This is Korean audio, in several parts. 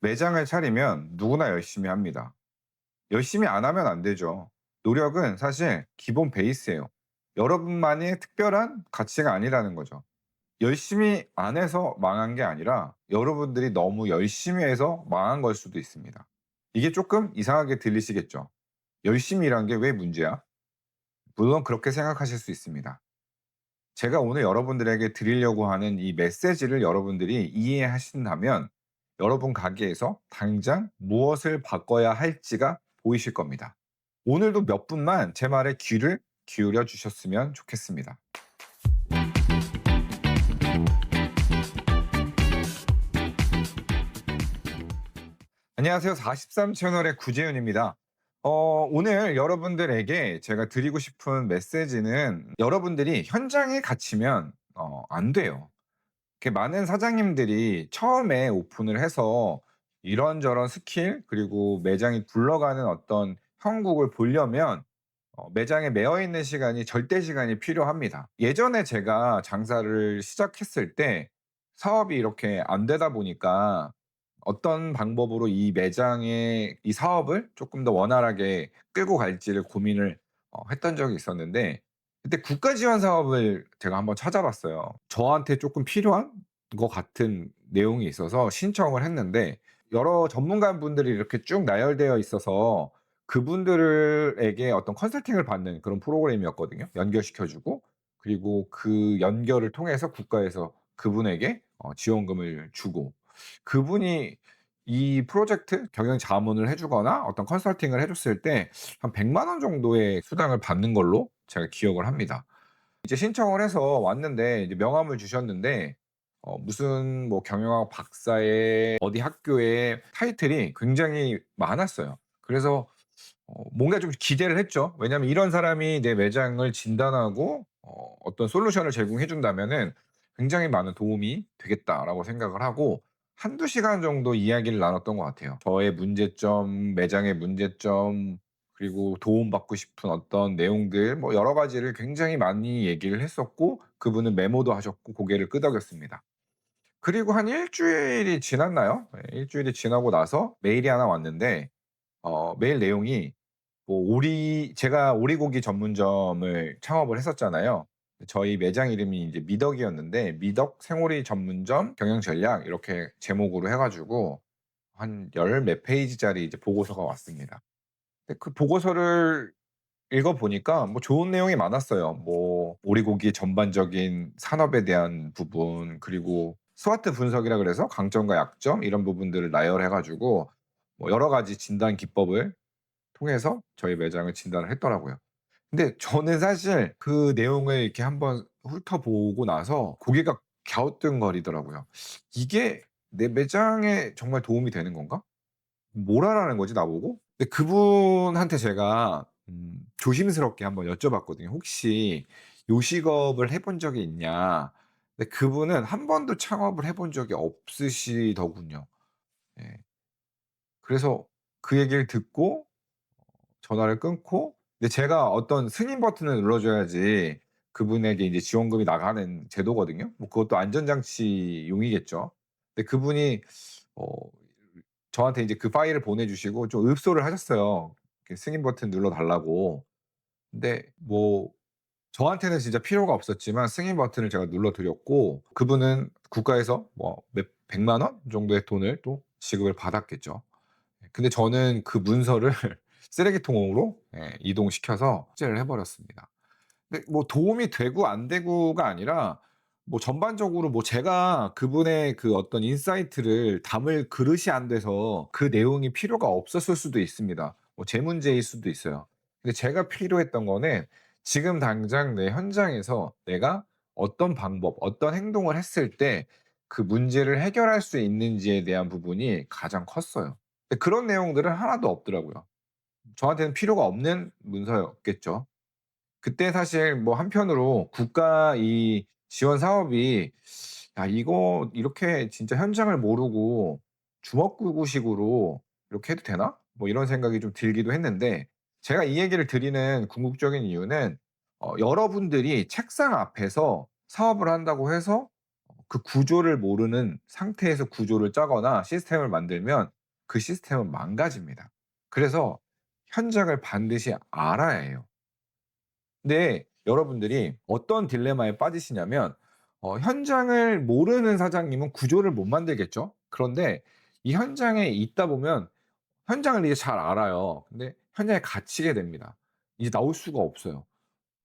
매장을 차리면 누구나 열심히 합니다. 열심히 안 하면 안 되죠. 노력은 사실 기본 베이스예요. 여러분만의 특별한 가치가 아니라는 거죠. 열심히 안 해서 망한 게 아니라 여러분들이 너무 열심히 해서 망한 걸 수도 있습니다. 이게 조금 이상하게 들리시겠죠? 열심히 일한 게 왜 문제야? 물론 그렇게 생각하실 수 있습니다. 제가 오늘 여러분들에게 드리려고 하는 이 메시지를 여러분들이 이해하신다면 여러분 가게에서 당장 무엇을 바꿔야 할지가 보이실 겁니다. 오늘도 몇 분만 제 말에 귀를 기울여 주셨으면 좋겠습니다. 안녕하세요. 43 채널의 구재윤입니다. 오늘 여러분들에게 제가 드리고 싶은 메시지는 여러분들이 현장에 갇히면 안 돼요. 이렇게 많은 사장님들이 처음에 오픈을 해서 이런저런 스킬 그리고 매장이 굴러가는 어떤 형국을 보려면 매장에 매여 있는 시간이 절대 시간이 필요합니다. 예전에 제가 장사를 시작했을 때 사업이 이렇게 안 되다 보니까 어떤 방법으로 이 매장의 이 사업을 조금 더 원활하게 끌고 갈지를 고민을 했던 적이 있었는데, 그때 국가 지원 사업을 제가 한번 찾아봤어요. 저한테 조금 필요한 것 같은 내용이 있어서 신청을 했는데, 여러 전문가분들이 이렇게 쭉 나열되어 있어서 그분들에게 어떤 컨설팅을 받는 그런 프로그램이었거든요. 연결시켜 주고, 그리고 그 연결을 통해서 국가에서 그분에게 지원금을 주고, 그분이 이 프로젝트 경영 자문을 해 주거나 어떤 컨설팅을 해 줬을 때 한 100만 원 정도의 수당을 받는 걸로 제가 기억을 합니다. 이제 신청을 해서 왔는데 이제 명함을 주셨는데 무슨 뭐 경영학 박사의 어디 학교의 타이틀이 굉장히 많았어요. 그래서 뭔가 좀 기대를 했죠. 왜냐하면 '이런 사람이 내 매장을 진단하고 어떤 솔루션을 제공해 준다면은 굉장히 많은 도움이 되겠다.'라고 생각을 하고 한두 시간 정도 이야기를 나눴던 것 같아요. 저의 문제점, 매장의 문제점, 그리고 도움받고 싶은 어떤 내용들 뭐 여러 가지를 굉장히 많이 얘기를 했었고, 그분은 메모도 하셨고 고개를 끄덕였습니다. 그리고 한 일 주일이 지났나요? 일 주일이 지나고 나서 메일이 하나 왔는데 메일 내용이 뭐 제가 오리고기 전문점을 창업을 했었잖아요. 저희 매장 이름이 이제 미덕이었는데 "미덕 생오리 전문점 경영 전략." 이렇게 제목으로 해 가지고 한 열 몇 페이지짜리 이제 보고서가 왔습니다. 근데 그 보고서를 읽어 보니까 뭐 좋은 내용이 많았어요. 뭐 오리고기 전반적인 산업에 대한 부분, 그리고 스와트 분석이라 그래서 강점과 약점 이런 부분들을 나열해 가지고 뭐 여러 가지 진단 기법을 통해서 저희 매장을 진단을 했더라고요. 근데 저는 사실 그 내용을 이렇게 한번 훑어보고 나서 고개가 갸우뚱거리더라고요. '이게 내 매장에 정말 도움이 되는 건가? 뭘 하라는 거지 나보고?' 근데 그분한테 제가 조심스럽게 한번 여쭤봤거든요. "혹시 요식업을 해본 적이 있냐?" 근데 그분은 한 번도 창업을 해본 적이 없으시더군요. 예. 그래서 그 얘기를 듣고 전화를 끊고, 근데 제가 어떤 승인 버튼을 눌러줘야지 그분에게 이제 지원금이 나가는 제도거든요. 뭐 그것도 안전장치용이겠죠. 근데 그분이 어 저한테 이제 그 파일을 보내주시고 좀 읍소를 하셨어요. 이렇게 승인 버튼 눌러 달라고. 근데 뭐 저한테는 진짜 필요가 없었지만 승인 버튼을 제가 눌러 드렸고, 그분은 국가에서 뭐 몇 100만 원 정도의 돈을 또 지급을 받았겠죠. 근데 저는 그 문서를 쓰레기통으로 이동시켜서 삭제를 해 버렸습니다. 근데 뭐 도움이 되고 안 되고가 아니라 뭐 전반적으로 뭐 제가 그분의 그 어떤 인사이트를 담을 그릇이 안 돼서 그 내용이 필요가 없었을 수도 있습니다. 뭐 제 문제일 수도 있어요. 근데 제가 필요했던 거는 지금 당장 내 현장에서 내가 어떤 방법, 어떤 행동을 했을 때 그 문제를 해결할 수 있는지에 대한 부분이 가장 컸어요. 근데 그런 내용들은 하나도 없더라고요. 저한테는 필요가 없는 문서였겠죠. 그때 사실 뭐 한편으로 국가 이 지원 사업이 '야 이거 이렇게 진짜 현장을 모르고 주먹구구식으로 이렇게 해도 되나?' 뭐 이런 생각이 좀 들기도 했는데, 제가 이 얘기를 드리는 궁극적인 이유는 여러분들이 책상 앞에서 사업을 한다고 해서 그 구조를 모르는 상태에서 구조를 짜거나 시스템을 만들면 그 시스템은 망가집니다. 그래서 현장을 반드시 알아야 해요. 근데 여러분들이 어떤 딜레마에 빠지시냐면 현장을 모르는 사장님은 구조를 못 만들겠죠. 그런데 이 현장에 있다 보면 현장을 이제 잘 알아요. 근데 현장에 갇히게 됩니다. 이제 나올 수가 없어요.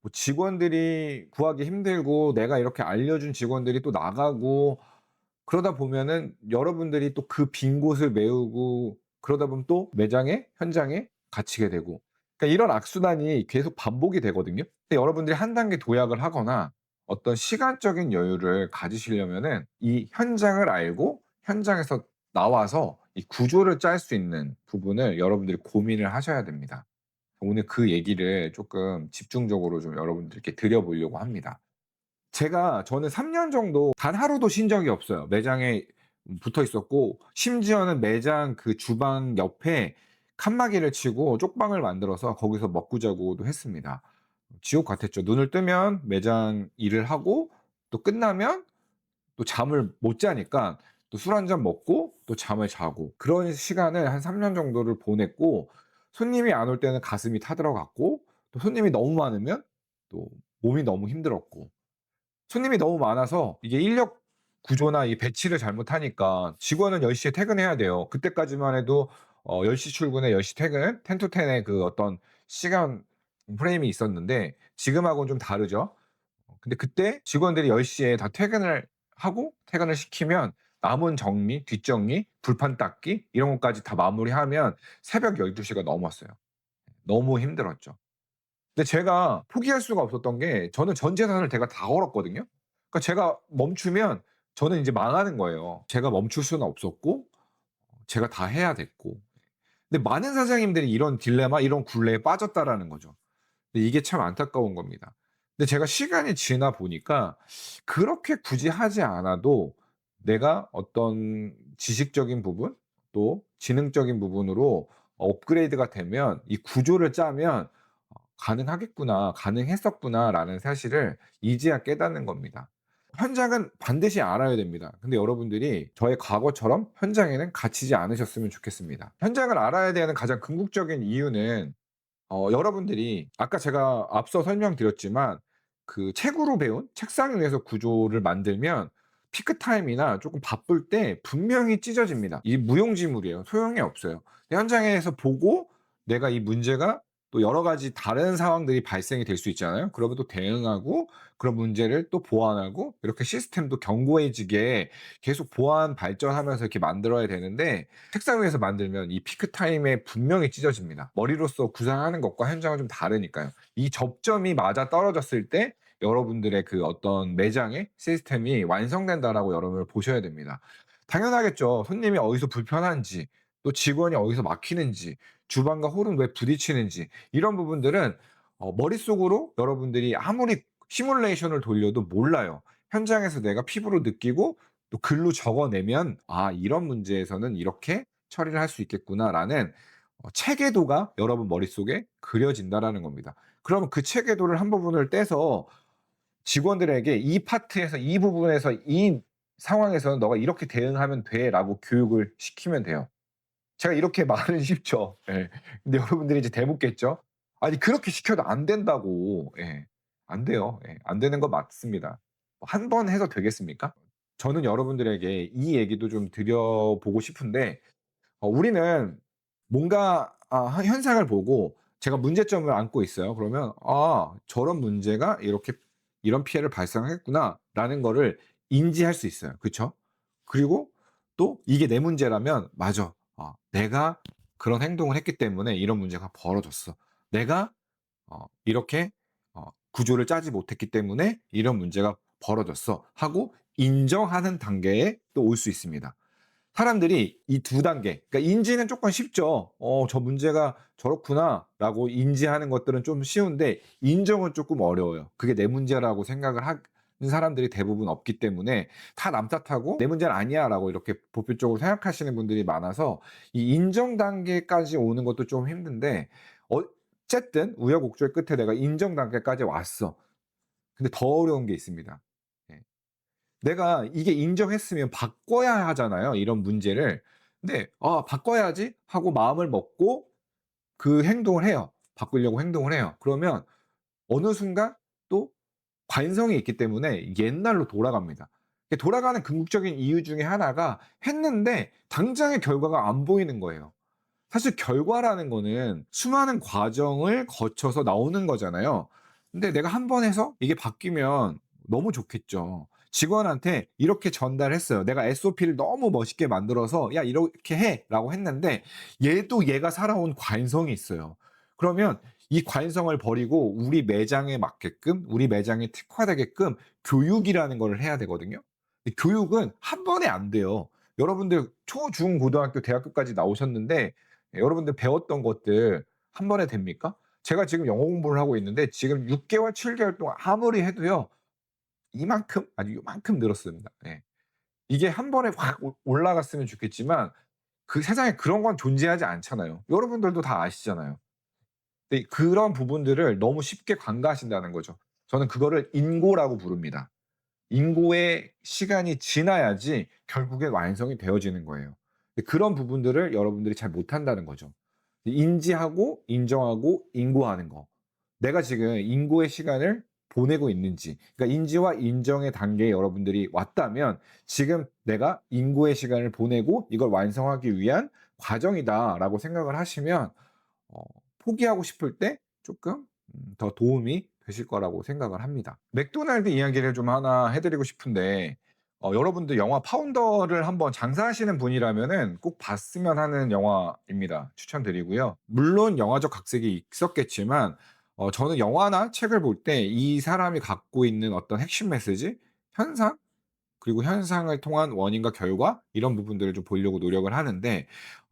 뭐 직원들이 구하기 힘들고 내가 이렇게 알려준 직원들이 또 나가고 그러다 보면은 여러분들이 또 그 빈 곳을 메우고 그러다 보면 또 매장에 현장에 갇히게 되고 그러니까 이런 악순환이 계속 반복이 되거든요. 근데 여러분들이 한 단계 도약을 하거나 어떤 시간적인 여유를 가지시려면은 이 현장을 알고 현장에서 나와서 이 구조를 짤 수 있는 부분을 여러분들이 고민을 하셔야 됩니다. 오늘 그 얘기를 쪼끔 집중적으로 좀 여러분들께 드려 보려고 합니다. 저는 3년 정도 단 하루도 쉰 적이 없어요. 매장에 붙어 있었고 심지어는 매장 그 주방 옆에 칸막이를 치고 쪽방을 만들어서 거기서 먹고 자고도 했습니다. 지옥 같았죠. 눈을 뜨면 매장 일을 하고 또 끝나면 또 잠을 못 자니까 또 술 한 잔 먹고 또 잠을 자고 그런 시간을 한 3년 정도를 보냈고 손님이 안 올 때는 가슴이 타들어갔고 또 손님이 너무 많으면 또 몸이 너무 힘들었고 손님이 너무 많아서 이게 인력 구조나 이 배치를 잘못하니까 직원은 10 시에 퇴근해야 돼요. 그때까지만 해도 10시 출근에 10시 퇴근 10 to 10의 그 어떤 시간 프레임이 있었는데 지금하고는 좀 다르죠. 근데 그때 직원들이 10 시에 다 퇴근을 하고 퇴근을 시키면 남은 정리, 뒷정리, 불판 닦기 이런 것까지 다 마무리하면 새벽 12 시가 넘었어요. 너무 힘들었죠. 근데 제가 포기할 수가 없었던 게 저는 전 재산을 제가 다 걸었거든요. 그러니까 제가 멈추면 저는 인제 망하는 거예요. 제가 멈출 수는 없었고 제가 다 해야 됐고. 근데 많은 사장님들이 이런 딜레마, 이런 굴레에 빠졌다라는 거죠. 근데 이게 참 안타까운 겁니다. 근데 제가 시간이 지나 보니까 그렇게 굳이 하지 않아도 내가 어떤 지식적인 부분 또 지능적인 부분으로 업그레이드가 되면 이 구조를 짜면 '가능하겠구나. 가능했었구나.'라는 사실을 이제야 깨닫는 겁니다. 현장은 반드시 알아야 됩니다. 근데 여러분들이 저의 과거처럼 현장에는 갇히지 않으셨으면 좋겠습니다. 현장을 알아야 되는 가장 궁극적인 이유는 여러분들이 아까 제가 앞서 설명드렸지만 그 책으로 배운 책상 위에서 구조를 만들면 피크 타임이나 쪼끔 바쁠 때 분명히 찢어집니다. 이게 무용지물이에요. 소용이 없어요. 현장에서 보고 내가 이 문제가 또 여러 가지 다른 상황들이 발생이 될 수 있잖아요. 그러면 또 대응하고 그런 문제를 또 보완하고 이렇게 시스템도 견고해지게 계속 보완 발전하면서 이렇게 만들어야 되는데 책상 위에서 만들면 이 피크 타임에 분명히 찢어집니다. 머리로써 구상하는 것과 현장은 좀 다르니까요. 이 접점이 맞아떨어졌을 때 여러분들의 그 어떤 매장의 시스템이 완성된다라고 여러분을 보셔야 됩니다. 당연하겠죠. 손님이 어디서 불편한지 또 직원이 어디서 막히는지 주방과 홀은 왜 부딪히는지 이런 부분들은 머릿속으로 여러분들이 아무리 시뮬레이션을 돌려도 몰라요. 현장에서 내가 피부로 느끼고 또 글로 적어내면 '아 이런 문제에서는 이렇게 처리를 할 수 있겠구나.'라는 체계도가 여러분 머릿속에 그려진다라는 겁니다. 그러면 그 체계도를 한 부분을 떼서 직원들에게 "이 파트에서 이 부분에서 이 상황에서는 너가 이렇게 대응하면 돼."라고 교육을 시키면 돼요. 제가 이렇게 말은 쉽죠. 예. 근데 여러분들이 이제 대묻겠죠. "아니 그렇게 시켜도 안 된다고." 예. 안 돼요. 예. 안 되는 거 맞습니다. 한 번 해서 되겠습니까? 저는 여러분들에게 이 얘기도 좀 드려 보고 싶은데 우리는 뭔가 현상을 보고 제가 문제점을 안고 있어요. 그러면 '아 저런 문제가 이렇게 이런 피해를 발생하겠구나.'라는 거를 인지할 수 있어요. 그쵸? 그리고 또 이게 내 문제라면 '맞아. 내가 그런 행동을 했기 때문에 이런 문제가 벌어졌어. 내가 이렇게 구조를 짜지 못했기 때문에 이런 문제가 벌어졌어.' 하고 인정하는 단계에 또 올 수 있습니다. 사람들이 이 두 단계 그러니까 인지는 쪼끔 쉽죠. '저 문제가 저렇구나.'라고 인지하는 것들은 좀 쉬운데 인정은 쪼끔 어려워요. 그게 내 문제라고 생각을 하는 사람들이 대부분 없기 때문에 다 남 탓하고 '내 문제는 아니야.'라고 이렇게 보편적으로 생각하시는 분들이 많아서 이 인정 단계까지 오는 것도 좀 힘든데 어쨌든 우여곡절 끝에 내가 인정 단계까지 왔어. 근데 더 어려운 게 있습니다. 예. 내가 이게 인정했으면 바꿔야 하잖아요, 이런 문제를. 근데 '아 바꿔야지.' 하고 마음을 먹고 그 행동을 해요. 바꾸려고 행동을 해요. 그러면 어느 순간 또 관성이 있기 때문에 옛날로 돌아갑니다. 돌아가는 궁극적인 이유 중에 하나가 했는데 당장의 결과가 안 보이는 거예요. 사실 결과라는 거는 수많은 과정을 거쳐서 나오는 거잖아요. 근데 내가 한 번 해서 이게 바뀌면 너무 좋겠죠. 직원한테 이렇게 전달했어요. 내가 SOP를 너무 멋있게 만들어서 "야 이렇게 해."라고 했는데 얘도 얘가 살아온 관성이 있어요. 그러면 이 관성을 버리고 우리 매장에 맞게끔 우리 매장에 특화되게끔 교육이라는 거를 해야 되거든요. 근데 교육은 한 번에 안 돼요. 여러분들 초, 중, 고등학교, 대학교까지 나오셨는데 여러분들 배웠던 것들 한 번에 됩니까? 제가 지금 영어 공부를 하고 있는데 지금 6 개월, 7 개월 동안 아무리 해도요. 이만큼 아니 요만큼 늘었습니다. 예. 이게 한 번에 확 올라갔으면 좋겠지만 그 세상에 그런 건 존재하지 않잖아요. 여러분들도 다 아시잖아요. 근데 그런 부분들을 너무 쉽게 간과하신다는 거죠. 저는 그거를 인고라고 부릅니다. 인고의 시간이 지나야지 결국에 완성이 되어지는 거예요. 근데 그런 부분들을 여러분들이 잘 못한다는 거죠. 인지하고 인정하고 인고하는 거. 내가 지금 인고의 시간을 보내고 있는지, 그러니까 인지와 인정의 단계에 여러분들이 왔다면 지금 내가 인고의 시간을 보내고 이걸 완성하기 위한 과정이다라고 생각을 하시면 어 포기하고 싶을 때 쪼끔 더 도움이 되실 거라고 생각을 합니다. 맥도날드 이야기를 좀 하나 해 드리고 싶은데 여러분들 영화 파운더를 한번 장사하시는 분이라면은 꼭 봤으면 하는 영화입니다. 추천드리고요. 물론 영화적 각색이 있었겠지만 저는 영화나 책을 볼 때 이 사람이 갖고 있는 어떤 핵심 메시지, 현상, 그리고 현상을 통한 원인과 결과 이런 부분들을 좀 보려고 노력을 하는데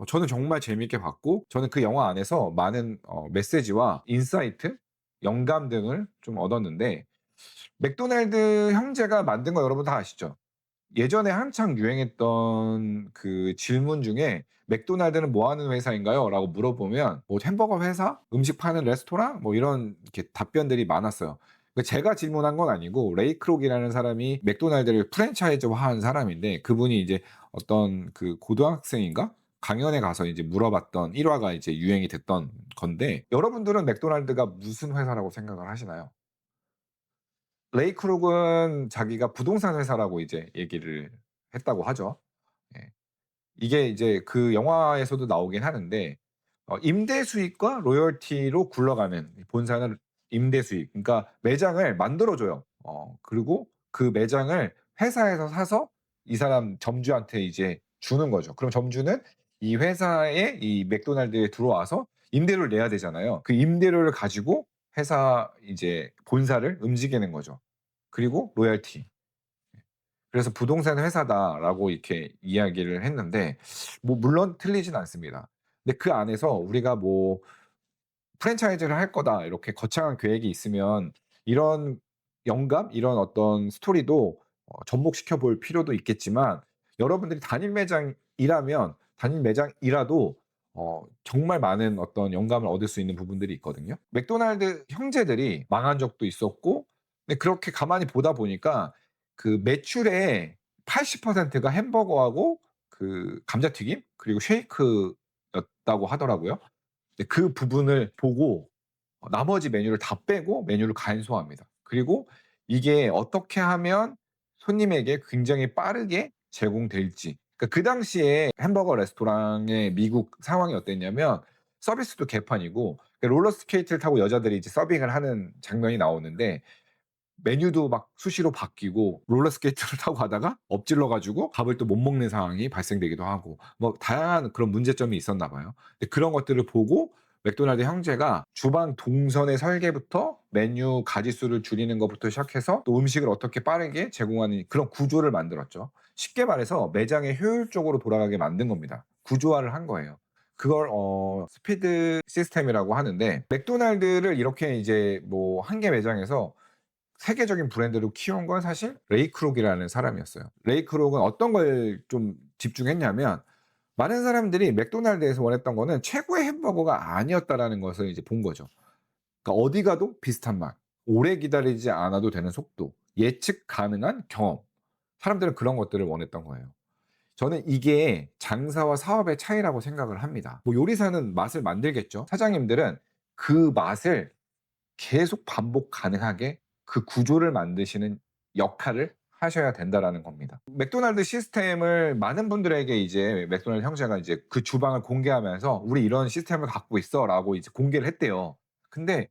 저는 정말 재미있게 봤고 저는 그 영화 안에서 많은 메시지와 인사이트, 영감 등을 좀 얻었는데 맥도날드 형제가 만든 거 여러분 다 아시죠? 예전에 한창 유행했던 그 질문 중에 "맥도날드는 뭐 하는 회사인가요?" 라고 물어보면 뭐 "햄버거 회사? 음식 파는 레스토랑?" 뭐 이런 이렇게 답변들이 많았어요. 그 제가 질문한 건 아니고 레이 크록이라는 사람이 맥도날드를 프랜차이즈화한 사람인데 그분이 이제 어떤 그 고등학생인가? 강연에 가서 이제 물어봤던 일화가 이제 유행이 됐던 건데 여러분들은 맥도날드가 무슨 회사라고 생각을 하시나요? 레이 크록은 자기가 부동산 회사라고 이제 얘기를 했다고 하죠. 예. 이게 이제 그 영화에서도 나오긴 하는데 임대 수익과 로열티로 굴러가는 본사는 임대 수익 그러니까 매장을 만들어 줘요. 그리고 그 매장을 회사에서 사서 이 사람 점주한테 이제 주는 거죠. 그럼 점주는 이 회사에 이 맥도날드에 들어와서 임대료를 내야 되잖아요. 그 임대료를 가지고 회사 이제 본사를 움직이는 거죠. 그리고 로열티. 그래서 "부동산 회사다."라고 이렇게 이야기를 했는데 뭐 물론 틀리진 않습니다. 근데 그 안에서 우리가 뭐 '프랜차이즈를 할 거다.' 이렇게 거창한 계획이 있으면 이런 영감, 이런 어떤 스토리도 접목시켜 볼 필요도 있겠지만 여러분들이 단일 매장이라도 정말 많은 어떤 영감을 얻을 수 있는 부분들이 있거든요. 맥도날드 형제들이 망한 적도 있었고 근데 그렇게 가만히 보다 보니까 그 매출의 80%가 햄버거하고 그 감자튀김 그리고 쉐이크였다고 하더라고요. 근데 그 부분을 보고 나머지 메뉴를 다 빼고 메뉴를 간소화합니다. 그리고 이게 어떻게 하면 손님에게 굉장히 빠르게 제공될지. 그러니까 그 당시에 햄버거 레스토랑의 미국 상황이 어땠냐면 서비스도 개판이고 롤러스케이트를 타고 여자들이 이제 서빙을 하는 장면이 나오는데 메뉴도 막 수시로 바뀌고 롤러스케이트를 타고 가다가 엎질러 가지고 밥을 또 못 먹는 상황이 발생되기도 하고 뭐 다양한 그런 문제점이 있었나 봐요. 근데 그런 것들을 보고 맥도날드 형제가 주방 동선의 설계부터 메뉴 가짓수를 줄이는 것부터 시작해서 또 음식을 어떻게 빠르게 제공하는 그런 구조를 만들었죠. 쉽게 말해서 매장이 효율적으로 돌아가게 만든 겁니다. 구조화를 한 거예요. 그걸 스피드 시스템이라고 하는데 맥도날드를 이렇게 이제 뭐 한 개 매장에서 세계적인 브랜드로 키운 건 사실 레이 크록이라는 사람이었어요. 레이 크록은 어떤 걸 좀 집중했냐면 많은 사람들이 맥도날드에서 원했던 거는 최고의 햄버거가 아니었다라는 것을 이제 본 거죠. 그러니까 어디 가도 비슷한 맛, 오래 기다리지 않아도 되는 속도, 예측 가능한 경험. 사람들은 그런 것들을 원했던 거예요. 저는 이게 장사와 사업의 차이라고 생각을 합니다. 뭐 요리사는 맛을 만들겠죠. 사장님들은 그 맛을 계속 반복 가능하게 그 구조를 만드시는 역할을 하셔야 된다라는 겁니다. 맥도날드 시스템을 많은 분들에게 이제 맥도날드 형제가 이제 그 주방을 공개하면서 "우리 이런 시스템을 갖고 있어."라고 이제 공개를 했대요. 근데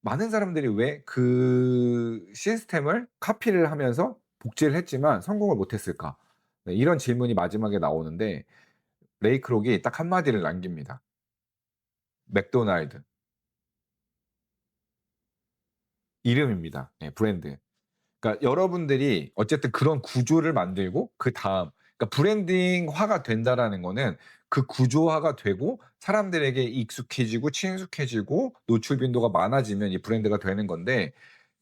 많은 사람들이 왜 그 시스템을 카피를 하면서 복제를 했지만 성공을 못 했을까? 네, 이런 질문이 마지막에 나오는데 레이 크록이 딱 한마디를 남깁니다. 맥도날드. 이름입니다. 예, 브랜드. 그러니까 여러분들이 어쨌든 그런 구조를 만들고 그다음, 그러니까 브랜딩화가 된다라는 거는 그 구조화가 되고 사람들에게 익숙해지고 친숙해지고 노출 빈도가 많아지면 이 브랜드가 되는 건데,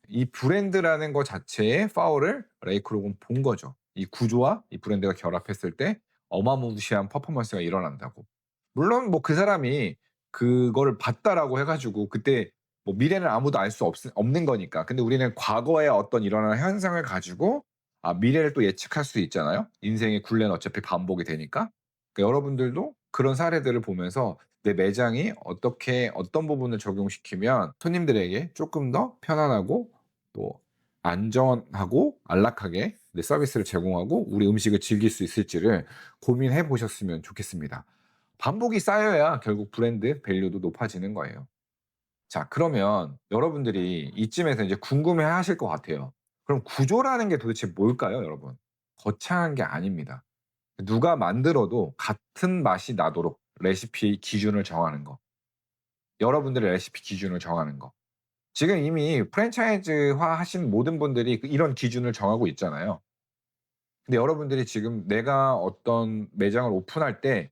이 브랜드라는 거 자체의 파울을 레이 크록은 본 거죠. 이 구조와 이 브랜드가 결합했을 때 어마무시한 퍼포먼스가 일어난다고. 물론 뭐 그 사람이 그거를 봤다라고 해 가지고 그때 뭐 미래는 아무도 알 수 없는 거니까. 근데 우리는 과거의 어떤 일어나는 현상을 가지고 미래를 또 예측할 수 있잖아요. 인생의 굴레는 어차피 반복이 되니까. 그러니까 여러분들도 그런 사례들을 보면서 내 매장이 어떻게 어떤 부분을 적용시키면 손님들에게 쪼끔 더 편안하고 또 안전하고 안락하게 내 서비스를 제공하고 우리 음식을 즐길 수 있을지를 고민해 보셨으면 좋겠습니다. 반복이 쌓여야 결국 브랜드 밸류도 높아지는 거예요. 자, 그러면 여러분들이 이쯤에서 이제 궁금해 하실 것 같아요. 그럼 구조라는 게 도대체 뭘까요, 여러분? 거창한 게 아닙니다. 누가 만들어도 같은 맛이 나도록 레시피 기준을 정하는 거. 여러분들의 레시피 기준을 정하는 거. 지금 이미 프랜차이즈화 하신 모든 분들이 이런 기준을 정하고 있잖아요. 근데 여러분들이 지금 내가 어떤 매장을 오픈할 때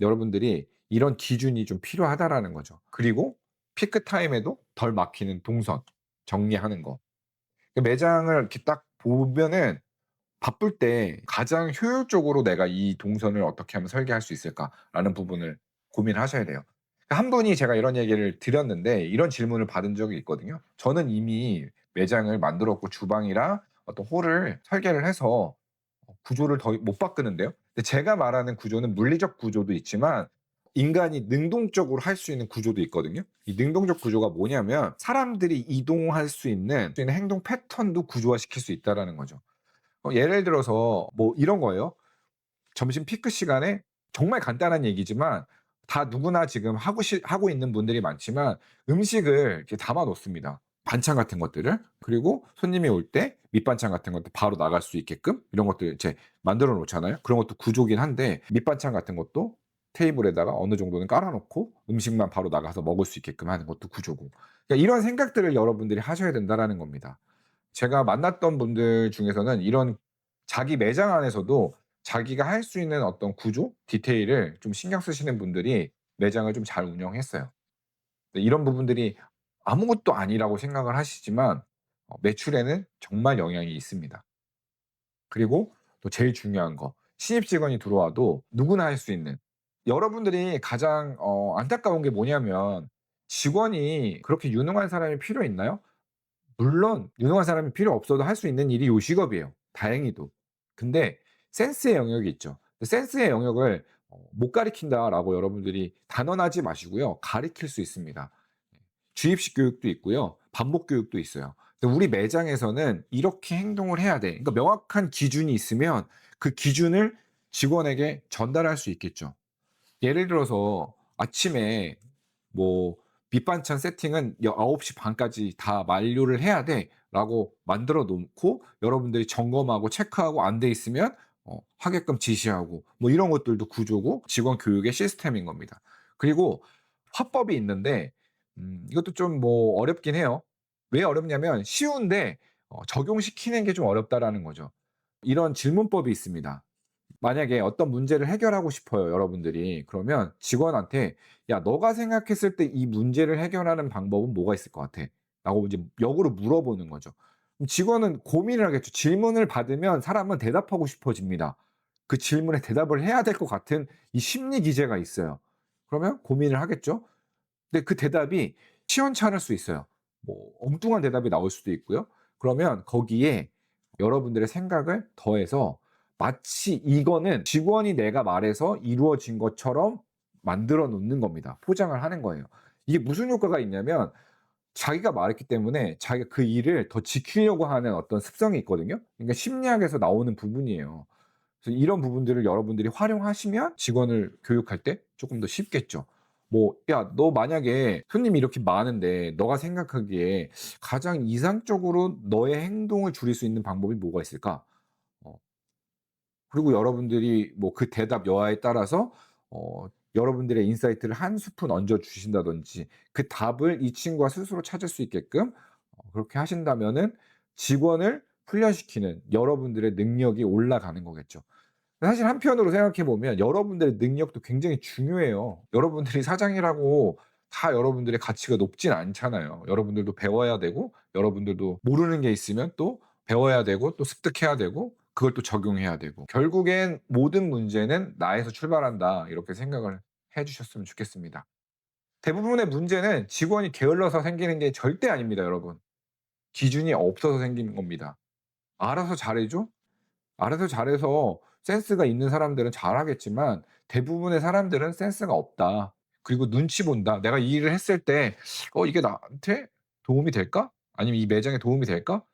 여러분들이 이런 기준이 좀 필요하다라는 거죠. 그리고 피크 타임에도 덜 막히는 동선 정리하는 거. 그 매장을 이렇게 딱 보면은 바쁠 때 가장 효율적으로 '내가 이 동선을 어떻게 하면 설계할 수 있을까?'라는 부분을 고민하셔야 돼요. 한 분이 제가 이런 얘기를 드렸는데 이런 질문을 받은 적이 있거든요. "저는 이미 매장을 만들었고 주방이랑 어떤 홀을 설계를 해서 구조를 더 못 바꾸는데요." 근데 제가 말하는 구조는 물리적 구조도 있지만 인간이 능동적으로 할 수 있는 구조도 있거든요. 이 능동적 구조가 뭐냐면 사람들이 이동할 수 있는 행동 패턴도 구조화시킬 수 있다라는 거죠. 예를 들어서 뭐 이런 거예요. 점심 피크 시간에 정말 간단한 얘기지만 다 누구나 지금 하고 있는 분들이 많지만 음식을 이렇게 담아 놓습니다. 반찬 같은 것들을. 그리고 손님이 올 때 밑반찬 같은 것도 바로 나갈 수 있게끔 이런 것들 이제 만들어 놓잖아요. 그런 것도 구조긴 한데 밑반찬 같은 것도 테이블에다가 어느 정도는 깔아 놓고 음식만 바로 나가서 먹을 수 있게끔 하는 것도 구조고. 그러니까 이런 생각들을 여러분들이 하셔야 된다라는 겁니다. 제가 만났던 분들 중에서는 이런 자기 매장 안에서도 자기가 할 수 있는 어떤 구조, 디테일을 좀 신경 쓰시는 분들이 매장을 좀 잘 운영했어요. 네, 이런 부분들이 아무것도 아니라고 생각을 하시지만 매출에는 정말 영향이 있습니다. 그리고 또 제일 중요한 거, 신입 직원이 들어와도 누구나 할 수 있는, 여러분들이 가장 안타까운 게 뭐냐면 직원이 그렇게 유능한 사람이 필요 있나요? 물론 유능한 사람이 필요 없어도 할 수 있는 일이 요 직업이에요, 다행히도. 근데 센스의 영역이 있죠. 그 센스의 영역을 "못 가리킨다."라고 여러분들이 단언하지 마시고요. 가리킬 수 있습니다. 주입식 교육도 있고요. 반복 교육도 있어요. 근데 우리 매장에서는 이렇게 행동을 해야 돼. 그러니까 명확한 기준이 있으면 그 기준을 직원에게 전달할 수 있겠죠. 예를 들어서 아침에 뭐 "밑반찬 세팅은 9시 반 까지 다 만료를 해야 돼."라고 만들어 놓고 여러분들이 점검하고 체크하고 안 돼 있으면 하게끔 지시하고, 뭐 이런 것들도 구조고 직원 교육의 시스템인 겁니다. 그리고 화법이 있는데 이것도 좀 뭐 어렵긴 해요. 왜 어렵냐면 쉬운데 적용시키는 게 좀 어렵다라는 거죠. 이런 질문법이 있습니다. 만약에 어떤 문제를 해결하고 싶어요, 여러분들이. 그러면 직원한테 "야, 너가 생각했을 때 이 문제를 해결하는 방법은 뭐가 있을 것 같아?" 라고 이제 역으로 물어보는 거죠. 그럼 직원은 고민을 하겠죠. 질문을 받으면 사람은 대답하고 싶어집니다. 그 질문에 대답을 해야 될 것 같은 이 심리 기제가 있어요. 그러면 고민을 하겠죠. 근데 그 대답이 시원찮을 수 있어요. 뭐 엉뚱한 대답이 나올 수도 있고요. 그러면 거기에 여러분들의 생각을 더해서 마치 이거는 직원이 내가 말해서 이루어진 것처럼 만들어 놓는 겁니다. 포장을 하는 거예요. 이게 무슨 효과가 있냐면 자기가 말했기 때문에 자기가 그 일을 더 지키려고 하는 어떤 습성이 있거든요. 그러니까 심리학에서 나오는 부분이에요. 그래서 이런 부분들을 여러분들이 활용하시면 직원을 교육할 때 조금 더 쉽겠죠. 뭐 "야 너 만약에 손님이 이렇게 많은데 너가 생각하기에 가장 이상적으로 너의 행동을 줄일 수 있는 방법이 뭐가 있을까?" 어 그리고 여러분들이 뭐 그 대답 여하에 따라서 여러분들의 인사이트를 한 스푼 얹어 주신다든지 그 답을 이 친구가 스스로 찾을 수 있게끔 그렇게 하신다면은 직원을 훈련시키는 여러분들의 능력이 올라가는 거겠죠. 사실 한편으로 생각해 보면 여러분들의 능력도 굉장히 중요해요. 여러분들이 사장이라고 다 여러분들의 가치가 높진 않잖아요. 여러분들도 배워야 되고 여러분들도 모르는 게 있으면 또 배워야 되고 또 습득해야 되고 그걸 또 적용해야 되고 결국엔 '모든 문제는 나에서 출발한다.' 이렇게 생각을 해 주셨으면 좋겠습니다. 대부분의 문제는 직원이 게을러서 생기는 게 절대 아닙니다 여러분. 기준이 없어서 생기는 겁니다. 알아서 잘해 줘? 알아서 잘해서 센스가 있는 사람들은 잘하겠지만 대부분의 사람들은 센스가 없다. 그리고 눈치 본다. 내가 이 일을 했을 때 '이게 나한테 도움이 될까? 아니면 이 매장에 도움이 될까?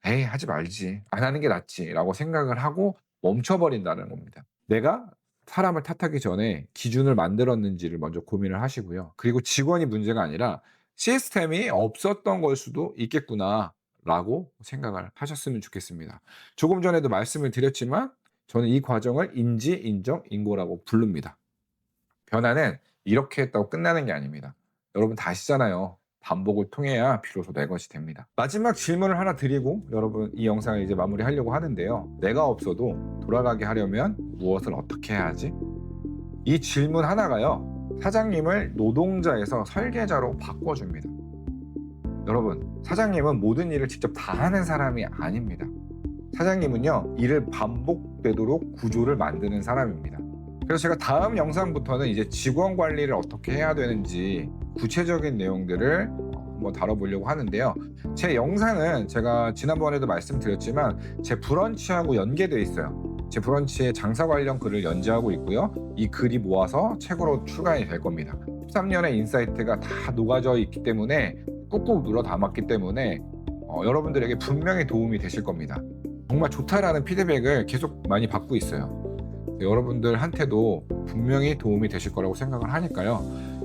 에이 하지 말지. 안 하는 게 낫지.'라고 생각을 하고 멈춰 버린다는 겁니다. 내가 사람을 탓하기 전에 기준을 만들었는지를 먼저 고민을 하시고요. 그리고 직원이 문제가 아니라 '시스템이 없었던 걸 수도 있겠구나.'라고 생각을 하셨으면 좋겠습니다. 조금 전에도 말씀을 드렸지만 저는 이 과정을 인지, 인정, 인고라고 부릅니다. 변화는 이렇게 했다고 끝나는 게 아닙니다. 여러분 다 아시잖아요. 반복을 통해야 비로소 내 것이 됩니다. 마지막 질문을 하나 드리고 여러분 이 영상을 이제 마무리하려고 하는데요. 내가 없어도 돌아가게 하려면 무엇을 어떻게 해야 하지? 이 질문 하나가요. 사장님을 노동자에서 설계자로 바꿔줍니다. 여러분, 사장님은 모든 일을 직접 다 하는 사람이 아닙니다. 사장님은요, 일을 반복되도록 구조를 만드는 사람입니다. 그래서 제가 다음 영상부터는 이제 직원 관리를 어떻게 해야 되는지 구체적인 내용들을 한번 다뤄보려고 하는데요. 제 영상은 제가 지난번에도 말씀드렸지만 제 브런치하고 연계되어 있어요. 제 브런치에 장사 관련 글을 연재하고 있고요. 이 글이 모아서 책으로 출간이 될 겁니다. 13년의 인사이트가 다 녹아져 있기 때문에 꾹꾹 눌러 담았기 때문에 여러분들에게 분명히 도움이 되실 겁니다. 정말 좋다라는 피드백을 계속 많이 받고 있어요. 여러분들한테도 분명히 도움이 되실 거라고 생각을 하니까요.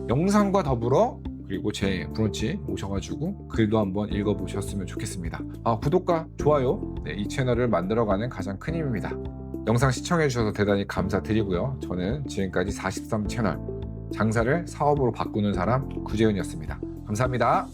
영상과 더불어 그리고 제 브런치 오셔가지고 글도 한번 읽어보셨으면 좋겠습니다. 구독과 좋아요, 이 채널을 만들어가는 가장 큰 힘입니다. 영상 시청해주셔서 대단히 감사드리고요. 저는 지금까지 43채널 장사를 사업으로 바꾸는 사람 구재훈이었습니다. 감사합니다.